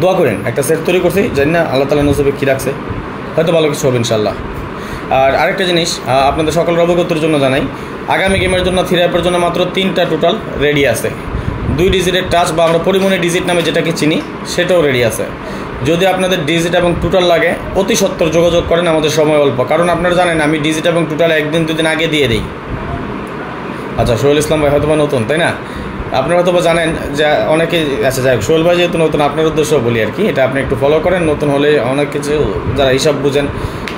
দোয়া করেন, একটা সেট তৈরি করছি, জানি না আল্লাহ তাআলা নসিবে কী রাখছে, হয়তো ভালো কিছু হবে ইনশাআল্লাহ। আর আরেকটা জিনিস আপনাদের সকলের অবগতির জন্য জানাই, আগামী গেমের জন্য 3 অ্যাপের জন্য মাত্র 3টা টোটাল রেডি আছে। 2 ডিজিটের টাচ বা আমরা পরিমণি ডিজিট নামে যেটাকে চিনি সেটাও রেডি আছে। যদি আপনাদের ডিজিট এবং টোটাল লাগে অতি সত্বর যোগাযোগ করেন, আমাদের সময় অল্প। কারণ আপনারা জানেন আমি ডিজিট এবং টোটাল একদিন দুদিন আগে দিয়ে দিই। আচ্ছা, সোহেল ইসলাম ভাই হয়তো বা নতুন, তাই না? আপনারা হয়তো বা জানেন যে অনেকে, আচ্ছা যাই হোক, সোহেল ভাই যেহেতু নতুন, আপনার উদ্দেশ্যও বলি আর কি, এটা আপনি একটু ফলো করেন। নতুন হলে অনেক কিছু যারা হিসাব বুঝেন,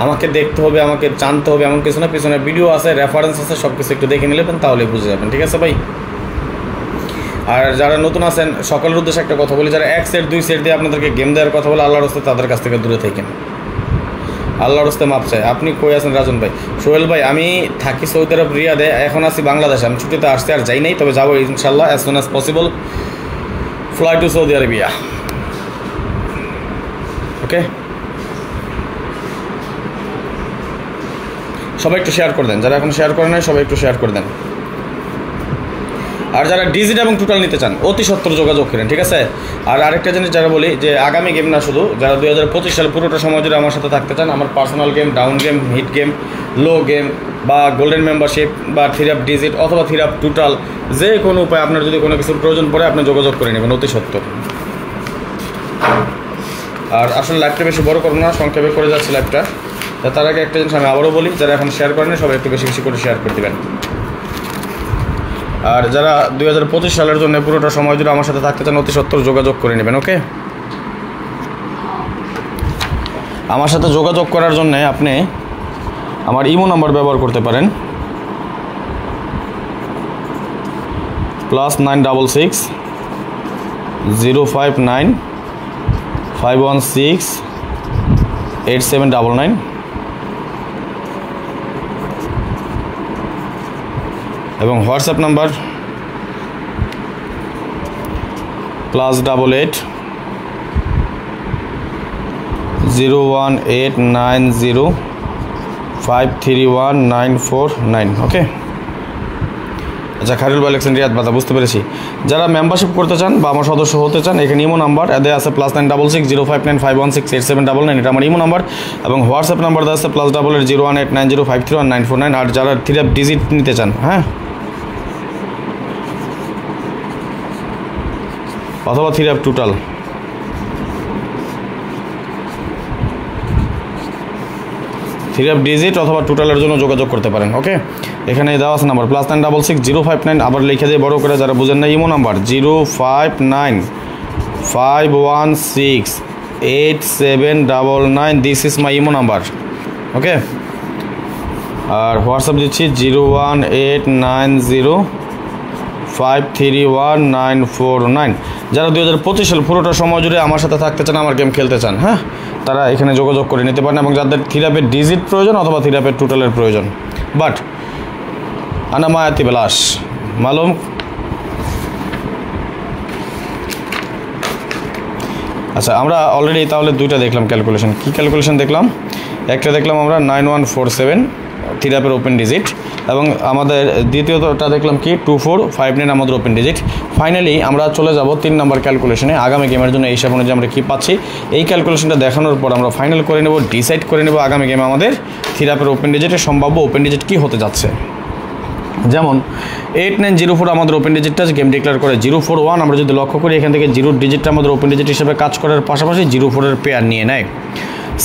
আমাকে দেখতে হবে, আমাকে জানতে হবে এমন কিছু না, পিছনে ভিডিও আছে, রেফারেন্স আছে, সব কিছু একটু দেখে নিলেন তাহলে বুঝে যাবেন। ঠিক আছে ভাই? আর যারা নতুন আছেন সকলের উদ্দেশ্যে একটা কথা বলি, যারা 1 সেট 2 সেট দিয়ে আপনাদেরকে গেম দেওয়ার কথা বলে আল্লাহর রাস্তায়, তাদের কাছ থেকে দূরে থাকেন। আল্লাহর রাস্তায় মাপ চাই। আপনি কই আছেন রাজন ভাই? সোহেল ভাই, আমি থাকি সৌদি আরব রিয়াদে, এখন আছি বাংলাদেশে। আমি ছুটিতে আসতে আর যাই নাই, তবে যাবো ইনশাল্লাহ as soon as possible. Fly to Saudi Arabia. Okay, সবাই একটু শেয়ার করে দেন, যারা এখন শেয়ার করে নেয় সবাই একটু শেয়ার করে দেন। আর যারা ডিজিট এবং টোটাল নিতে চান অতি সত্বর যোগাযোগ করেন। ঠিক আছে? আর আরেকটা জিনিস যারা বলি যে আগামী গেম না, শুধু যারা 2025 সাল পুরোটা সময় জুড়ে আমার সাথে থাকতে চান, আমার personal game, down game, hit game, low game বা গোল্ডেন মেম্বারশিপ বা থিরাপ ডিজিট অথবা থিরাপ টোটাল, যে কোনো উপায় আপনার যদি কোনো কিছুর প্রয়োজন পড়ে আপনি যোগাযোগ করে নেবেন অতি সত্বর। আর আসলে লাইভটা বেশি বড় করবো না, সংক্ষেপে করে যাচ্ছে লাইভটা। তার আগে একটা জিনিস আমি আবারও বলি, যারা এখন শেয়ার করেন সবাই একটু বেশি বেশি করে শেয়ার করে দেবেন। আর যারা 2025 সালের জন্য পুরোটা সময় জুড়ে আমার সাথে থাকতে চান অতি সত্বর যোগাযোগ করে নেবেন। ওকে, আমার সাথে যোগাযোগ করার জন্য আপনি আমার ইমো নাম্বার ব্যবহার করতে পারেন, +966 059 516 8799। এবং হোয়াটসঅ্যাপ নাম্বার +88 01890 531949। ওকে, আচ্ছা, খায়রুল ভাই লেখছেন রিয়াদ বাদা, বুঝতে পেরেছি। যারা মেম্বারশিপ করতে চান বা আমার সদস্য হতে চান, এখানে ইমো নাম্বার দেওয়া আছে +966 059 516 8799, এটা আমার ইমো নাম্বার। এবং হোয়াটসঅ্যাপ নাম্বার দেওয়া আছে +88 01890 531949। আর যারা থিরাপ ডিজিট নিতে চান, হ্যাঁ, অথবা থিরাপ টোটাল, থিরাপ ডিজিট অথবা টোটালের জন্য যোগাযোগ করতে পারেন। ওকে, এখানে দেওয়া আছে নাম্বার +966 059, আবার লিখে দিয়ে বড় করে যারা বুঝেন না, imo number 059 516 8799। This is my imo number. Okay, আর হোয়াটসঅ্যাপ দিচ্ছি 01890 531949। যারা 2025 সাল পুরোটা সময় জুড়ে আমার সাথে থাকতে চান, আমার গেম খেলতে চান, হ্যাঁ, তারা এখানে যোগাযোগ করে নিতে পারেন। এবং যাদের থিরাপের ডিজিট প্রয়োজন অথবা থিরাপের টোটালের প্রয়োজন, বাট আনা মায়াতি বেলাস মালুম। আচ্ছা, আমরা অলরেডি তাহলে দুইটা দেখলাম ক্যালকুলেশন। কি ক্যালকুলেশন দেখলাম? একটা দেখলাম আমরা 9147 থিরাপের ওপেন ডিজিট, এবং আমাদের দ্বিতীয়টা দেখলাম কি 2459 আমাদের ওপেন ডিজিট। ফাইনালি আমরা চলে যাব 3 নম্বর ক্যালকুলেশনে। আগামী গেমের জন্য এই হিসাব অনুযায়ী আমরা কী পাচ্ছি, এই ক্যালকুলেশনটা দেখানোর পর আমরা ফাইনাল করে নেব, ডিসাইড করে নেব আগামী গেমে আমাদের থিরাপের ওপেন ডিজিটের সম্ভাব্য ওপেন ডিজিট কী হতে যাচ্ছে। যেমন 8904 আমাদের ওপেন ডিজিটটা গেম ডিক্লেয়ার করে 041। আমরা যদি লক্ষ্য করি, এখান থেকে 0 ডিজিটটা আমাদের ওপেন ডিজিট হিসেবে কাজ করার পাশাপাশি 04-এর পেয়ার নিয়ে নেয়।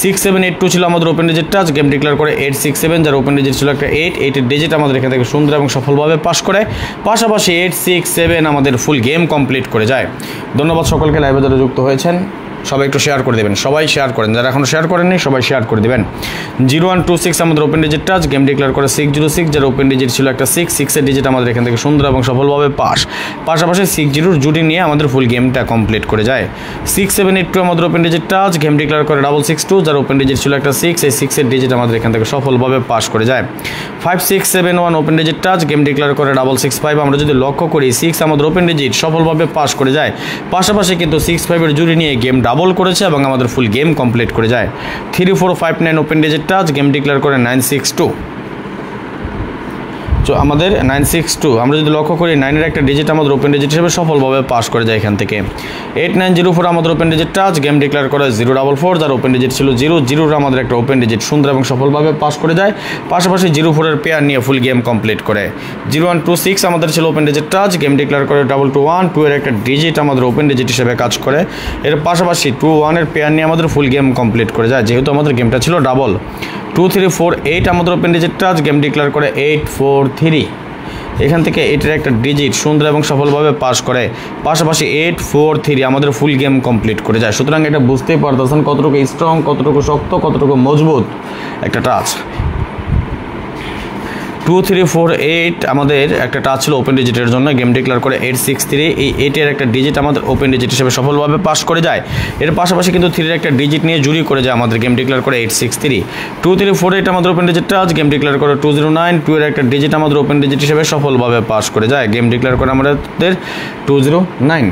6782 ছিল আমাদের ওপেন ডিজিটটা, গেম ডিক্লেয়ার করে 867, যার ওপেন ডিজিট ছিল একটা 8-8-এর ডিজিট আমাদের এখান থেকে সুন্দর এবং সফলভাবে পাস করে, পাশাপাশি 867 আমাদের ফুল গেম কমপ্লিট করে যায়। ধন্যবাদ সকলকে লাইভে যারা যুক্ত হয়েছেন, সবাই একটু শেয়ার করে দেবেন, সবাই শেয়ার করেন, যারা এখনও শেয়ার করেননি সবাই শেয়ার করে দেবেন। 0126 আমাদের ওপেন ডিজিটটা গেম ডিক্লেয়ার করে 606, যার ওপেন ডিজিট ছিল একটা 6-6-এর ডিজিট আমাদের এখান থেকে সুন্দর এবং সফলভাবে পাস, পাশাপাশি 60 জুটি নিয়ে আমাদের ফুল গেমটা কমপ্লিট করে যায়। 6782 আমাদের ওপেন ডিজিটটা গেম ডিক্লেয়ার করে 662, যার ওপেন ডিজিট ছিল একটা 6, এই 6-এর ডিজিট আমাদের এখান থেকে সফলভাবে পাস করে যায়। 5671 ওপেন ডিজিটটা গেম ডিক্লেয়ার করে 665, আমরা যদি লক্ষ্য করি 6 আমাদের ওপেন ডিজিট সফলভাবে পাস করে যায়, পাশাপাশি কিন্তু 65-এর জুটি নিয়ে গেম ডাবল করেছে এবং আমাদের ফুল গেম কমপ্লিট করে যায়। 3459 ওপেন ডিজিটটা গেম ডিক্লেয়ার করে 962, আমাদের 962। আমরা যদি লক্ষ্য করি 9-এর একটা ডিজিট আমাদের ওপেন ডিজিট হিসেবে সফলভাবে পাস করে যায় এখান থেকে। 8904 আমাদের open digit touch, game declare করে 044, যার ওপেন ডিজিট ছিল 0, 0 আমাদের একটা ওপেন ডিজিট সুন্দর এবং সফলভাবে পাস করে যায়। পাশাপাশি 04-এর পেয়ার নিয়ে ফুল গেম কমপ্লিট করে। 0126 আমাদের ছিল open digit touch, game declare করে 221, 2-এর একটা ডিজিট আমাদের ওপেন ডিজিট হিসেবে কাজ করে। এর পাশাপাশি 21-এর পেয়ার নিয়ে আমাদের ফুল গেম কমপ্লিট করে যায়, যেহেতু আমাদের গেমটা ছিল ডাবল। 2348 আমাদের open digit touch, game declare করে 843, এখান থেকে 8-এর একটা ডিজিট সুন্দর এবং সফলভাবে পাস করে। পাশাপাশি 843 আমাদের ফুল গেম কমপ্লিট করে যায়। সুতরাং এটা বুঝতেই পারতেছেন কতটুকু স্ট্রং, কতটুকু শক্ত, কতটুকু মজবুত একটা টাচ। 2348 আমাদের একটা টাচ ছিল ওপেন ডিজিটের জন্য, গেম ডিক্লেয়ার করে 863, এই 8-এর একটা ডিজিট আমাদের ওপেন ডিজিট হিসেবে সফলভাবে পাস করে যায়। এর পাশাপাশি কিন্তু 3-এর একটা ডিজিট নিয়ে জুড়ি করে যায় আমাদের, গেম ডিক্লেয়ার করে 863। 2348 আমাদের open digit touch, game declare করে 209, 2-এর একটা ডিজিট আমাদের ওপেন ডিজিট হিসেবে সফলভাবে পাস করে যায়, গেম ডিক্লেয়ার করে আমাদের 209।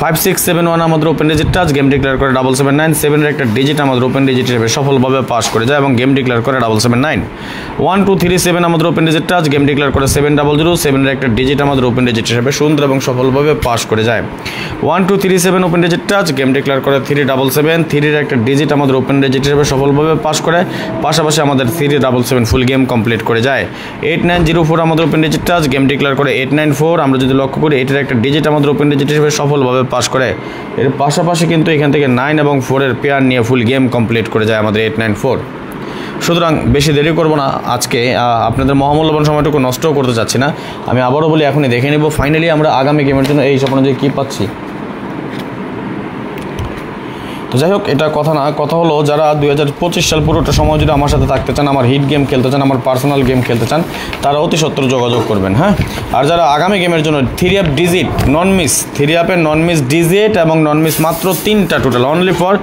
5671 আমাদের open digit touch, game declare করে 779, 7-এর একটা ডিজিট আমাদের ওপেন ডিজিট হিসেবে সফলভাবে পাস করে যায় এবং গেম ডিক্লেয়ার করে 779। 1237 আমাদের open digit touch, game declare করে 700, 7-এর একটা ডিজিট আমাদের ওপেন ডিজিট হিসেবে সুন্দর এবং সফলভাবে পাস করে যায়। 1237 open digit touch, game declare করে 377, 3-এর একটা ডিজিট আমাদের ওপেন ডিজিট হিসেবে সফলভাবে পাস করে। পাশাপাশি আমাদের 377 ফুল গেম কমপ্লিট করে যায়। 8904 আমাদের open digit touch, game declare করে 894, আমরা যদি লক্ষ্য করি 8-এর একটা ডিজিট আমাদের ওপেন ডিজিট হিসেবে সফলভাবে পাস করে। এর পাশাপাশি কিন্তু এখান থেকে 9 এবং 4-এর পেয়ার নিয়ে ফুল গেম কমপ্লিট করে যায় আমাদের 894। সুতরাং বেশি দেরি করব না, আজকে আপনাদের মহামূল্যবান সময়টুকু নষ্টও করতে চাচ্ছি না। আমি আবারও বলি, এখনই দেখে নেব ফাইনালি আমরা আগামী গেমের জন্য এই সব অনুযায়ী কী পাচ্ছি। তো যাই হোক, এটা কথা না, কথা হলো যারা 2025 সাল পুরোটা সময় যদি আমার সাথে থাকতে চান, আমার হিট গেম খেলতে চান, আমার পার্সোনাল গেম খেলতে চান, তারা অতি সত্বর যোগাযোগ করবেন। হ্যাঁ, আর যারা আগামী গেমের জন্য 3 ডিজিট নন মিস, 3 নন মিস ডিজিট এবং নন মিস মাত্র 3টা টোটাল, অনলি ফর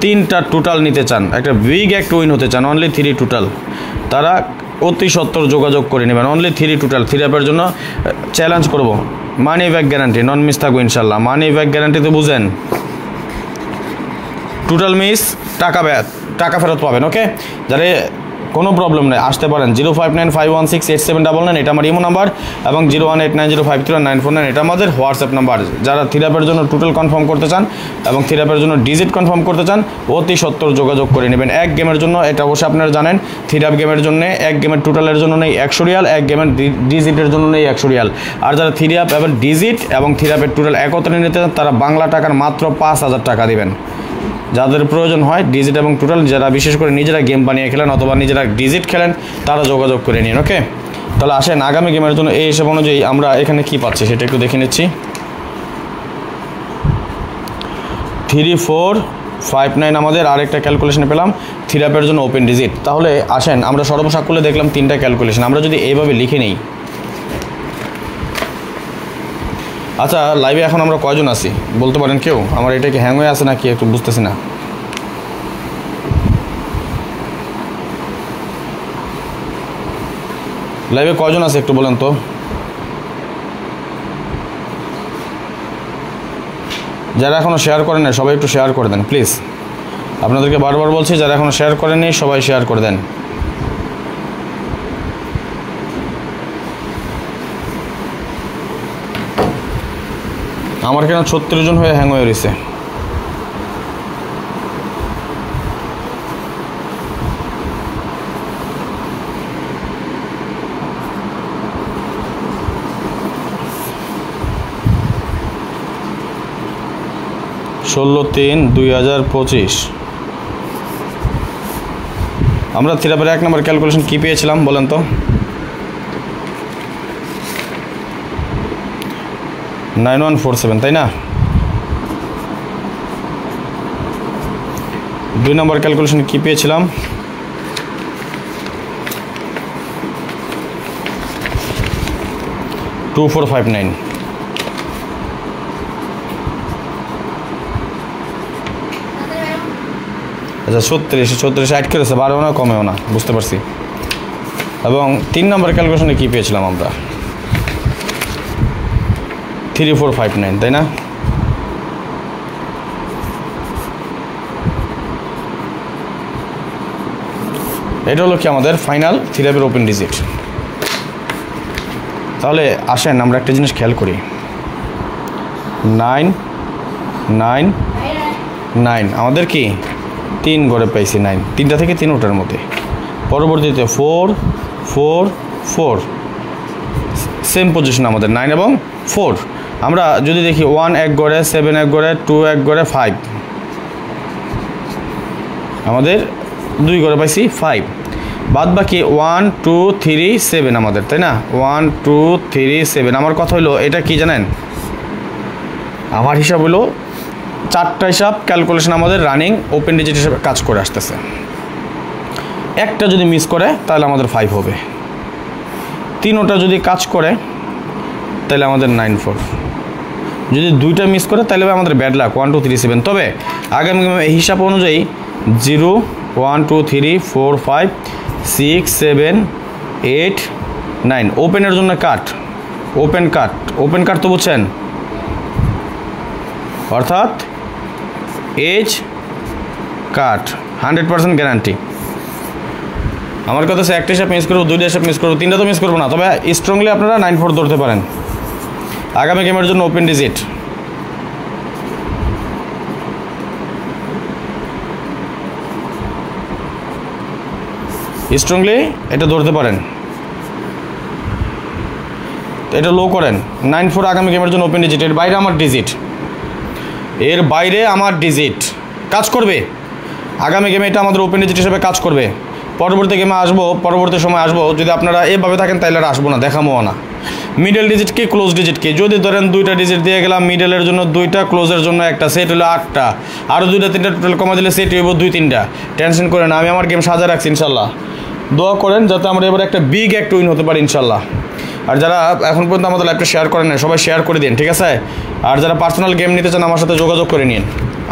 3টা টোটাল নিতে চান, একটা বিগ একটা উইন হতে চান, অনলি 3 টোটাল, তারা অতি সত্বর যোগাযোগ করে নেবেন। অনলি 3 টোটাল 3 জন্য চ্যালেঞ্জ করব, মানি ব্যাক গ্যারান্টি, নন মিস থাকবো ইনশাল্লাহ। মানি ব্যাক গ্যারান্টি তো বুঝেন, টোটাল মিস টাকা ফেরত পাবেন। ওকে, যারা কোনো প্রবলেম নেই আসতে পারেন। 0595168799 এটা আমার ইমো নাম্বার এবং 0189053949 এটা আমাদের হোয়াটসঅ্যাপ নাম্বার। যারা থিরাপের জন্য টোটাল কনফার্ম করতে চান এবং থিরাপের জন্য ডিজিট কনফার্ম করতে চান, অতি সত্বর যোগাযোগ করে নেবেন। এক গেমের জন্য, এটা অবশ্যই আপনারা জানেন, থিরাপ গেমের জন্য এক গেমের টোটালের জন্য নেই 100 রিয়াল, এক গেমের ডিজিটের জন্য নেই 100 রিয়াল। আর যারা থিরাপ এবং ডিজিট এবং থিরাপের টোটাল একত্রে নিতে চান, তারা বাংলা টাকার মাত্র 5000 টাকা দিবেন। যাদের প্রয়োজন হয় ডিজিট এবং টোটাল, যারা বিশেষ করে নিজেরা গেম বানিয়ে খেলেন অথবা নিজেরা ডিজিট খেলেন, তারা যোগাযোগ করে নিন। ওকে, তাহলে আসেন আগামী গেমের জন্য এই হিসাব অনুযায়ী আমরা এখানে কি পাচ্ছি সেটা একটু দেখে নিচ্ছি। 3459 আমাদের আরেকটা ক্যালকুলেশনে পেলাম থিরাপের জন্য ওপেন ডিজিট। তাহলে আসেন আমরা সর্বসাকুল্যে দেখলাম 3টা ক্যালকুলেশন, আমরা যদি এইভাবে লিখে নিই। আচ্ছা, লাইভে এখন আমরা কয়জন আছি বলতে পারেন কেউ? আমার এটা কি হ্যাং হয়ে আছে নাকি একটু বুঝতেছি না। লাইভে কয়জন আছে একটু বলেন তো। যারা এখনও শেয়ার করেন না সবাই একটু শেয়ার করে দেন প্লিজ। আপনাদেরকে বারবার বলছি, যারা এখনও শেয়ার করেননি সবাই শেয়ার করে দেন। আমার কেন 36 জন হয়ে হ্যাং হয়ে রয়েছে। (16/3/2025) আমরা থিরাপের 1 নম্বর ক্যালকুলেশন কি পেয়েছিলাম বলেন তো? 9147, তাই না? 2 নম্বর ক্যালকুলেশন কি পেয়েছিলাম? 2459। আচ্ছা, 36 অ্যাড করেছে, বাড়েও না কমেও না, বুঝতে পারছি। এবং 3 নম্বর ক্যালকুলেশনে কি পেয়েছিলাম আমরা? 3459, তাই না? এটা হলো কি আমাদের ফাইনাল থিরাপের ওপেন ডিজিট। তাহলে আসেন আমরা একটা জিনিস খেয়াল করি, 9 9 9 আমাদের কি 3 ঘরে পাইছি, 9 3টা থেকে 3 ওটার মধ্যে। পরবর্তীতে 4 4 4 সেম পজিশন আমাদের 9 এবং 4। আমরা যদি দেখি 1 এক ঘরে, 7 এক ঘরে, 2 এক ঘরে, 5 আমাদের 2 ঘরে পাইছি 5। বাদ বাকি 1 2 3 7 আমাদের, তাই না? 1 2 3 7। আমার কথা হলো এটা কি জানেন, আমার হিসাব হলো 4টা হিসাব ক্যালকুলেশন আমাদের রানিং ওপেন ডিজিট হিসাবে কাজ করে আসতেছে। একটা যদি মিস করে তাহলে আমাদের 5 হবে, 3টা যদি কাজ করে তাহলে আমাদের 9 4, যদি 2টা মিস করে তাহলে আমাদের ব্যাড লাক 1 2 3 7। তবে আগামী হিসাব অনুযায়ী 0 1 2 3 4 5 6 7 8 9 ওপেনের জন্য কাট, ওপেন কাট তো বুঝছেন, অর্থাৎ এজ কাট 100% গ্যারান্টি। আমার কথা হচ্ছে একটা হিসাব মিস করবো, 2টা হিসাব মিস করবো, 3টা তো মিস করবো না। তবে স্ট্রংলি আপনারা 9 4 ধরতে পারেন আগামী গেমের জন্য ওপেন ডিজিট। স্ট্রংলি এটা ধরতে পারেন, এটা লো করেন। 9 4 আগামী গেমের জন্য ওপেন ডিজিট, এর বাইরে আমার ডিজিট, কাজ করবে আগামী গেমে, এটা আমাদের ওপেন ডিজিট হিসেবে কাজ করবে। পরবর্তী গেমে আসবো, পরবর্তী সময় আসবো, যদি আপনারা এভাবে থাকেন তাহলে আর আসবো না, দেখামো না। মিডল ডিজিট কি, ক্লোজ ডিজিট কি, যদি ধরেন 2টা ডিজিট দিয়ে গেলাম, মিডলের জন্য 2টা, ক্লোজের জন্য একটা, সেট হলো 8টা, আরও 2টা 3টা টোটাল কমা দিলে সেট হইব 2 3টা। টেনশন করেন না, আমি আমার গেম সাজা রাখছি ইনশাল্লাহ। দোয়া করেন যাতে আমরা এবার একটা বিগ একটা উইন হতে পারি ইনশাল্লাহ। আর যারা এখন পর্যন্ত আমাদের লাইভটা শেয়ার করেন না, সবাই শেয়ার করে দিন, ঠিক আছে? আর যারা পার্সোনাল গেম নিতে চান আমার সাথে যোগাযোগ করে নিন।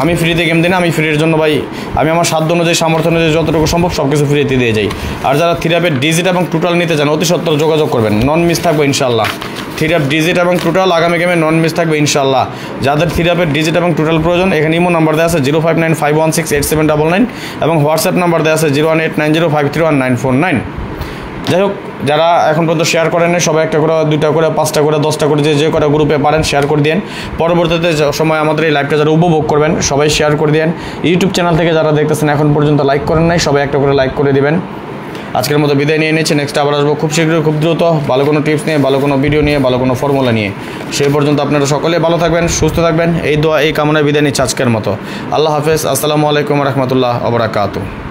আমি ফ্রিতে গেম দিই না, আমি ফ্রির জন্য ভাই আমি আমার সাধ্য অনুযায়ী, সামর্থ্য অনুযায়ী যতটুকু সম্ভব সব কিছু ফ্রিতে দিয়ে যাই। আর যারা থিরাপের ডিজিট এবং টোটাল নিতে চান অতি সত্ত্বর যোগাযোগ করবেন, নন মিস থাকবে ইনশাল্লাহ। থিরাপ ডিজিট এবং টোটাল আগামী গেমে নন মিস থাকবে ইনশাল্লাহ। যাদের থিরাপের ডিজিট এবং টোটাল প্রয়োজন, এখানে ইমো নাম্বার দেওয়া আছে 0595168799 এবং হোয়াটসঅ্যাপ নাম্বার দেওয়া আছে 01890531949। যাই হোক, যারা এখন পর্যন্ত শেয়ার করেন সবাই একটা করে, 2টা করে, 5টা করে, 10টা করে, যে কটা গ্রুপে পারেন শেয়ার করে দিন। পরবর্তীতে সময় আমাদের এই লাইভটা যারা উপভোগ করবেন সবাই শেয়ার করে দিন। ইউটিউব চ্যানেল থেকে যারা দেখতেছেন এখন পর্যন্ত লাইক করেন নাই, সবাই একটা করে লাইক করে দিবেন। আজকের মতো বিদায় নিয়ে নিচ্ছি, নেক্সট আবার আসবো খুব শীঘ্রই, খুব দ্রুত, ভালো কোনো টিপস নিয়ে, ভালো কোনো ভিডিও নিয়ে, ভালো কোনো ফর্মুলা নিয়ে। সেই পর্যন্ত আপনারা সকলে ভালো থাকবেন, সুস্থ থাকবেন, এই দোয়া এই কামনায় বিদায় নিচ্ছি আজকের মতো। আল্লাহ হাফেজ, আসসালামু আলাইকুম রহমতুল্লাহ ওয়া বারাকাতুহু।